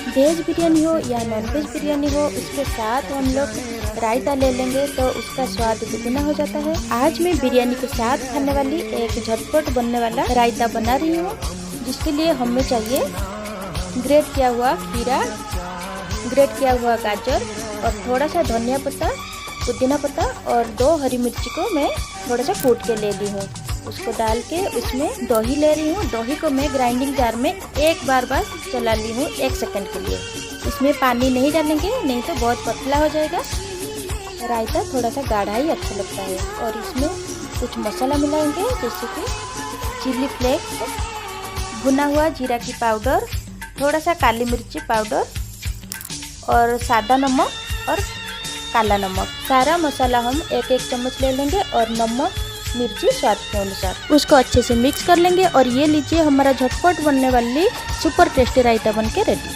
Veg biryani हो या non veg biryani हो, उसके साथ हम लोग रायता ले लेंगे तो उसका स्वाद दुगना हो जाता है। आज मैं बिरयानी के साथ खाने वाली एक झटपट बनने वाला रायता बना रही हूँ, जिसके लिए हमें चाहिए ग्रेट किया हुआ खीरा, ग्रेट किया हुआ गाजर और थोड़ा सा धनिया पत्ता, पुदीना पत्ता और 2 हरी मिर्ची को मैं थोड़ा सा कूट के ले ली हूँ। उसको डाल के उसमें दही ले रही हूँ। दही को मैं ग्राइंडिंग जार में एक बार बस चला ली हूँ 1 सेकंड के लिए। इसमें पानी नहीं डालेंगे, नहीं तो बहुत पतला हो जाएगा। रायता थोड़ा सा गाढ़ा ही अच्छा लगता है। और इसमें कुछ मसाला मिलाएंगे, जैसे कि चिली फ्लेक्स, भुना हुआ जीरा की पाउडर, थोड़ा सा काली मिर्ची पाउडर और सादा नमक और काला नमक। सारा मसाला हम 1-1 चम्मच ले लेंगे और नमक मिर्ची स्वाद के अनुसार उसको अच्छे से मिक्स कर लेंगे। और ये लीजिए, हमारा झटपट बनने वाली सुपर टेस्टी रायता बनके रेडी।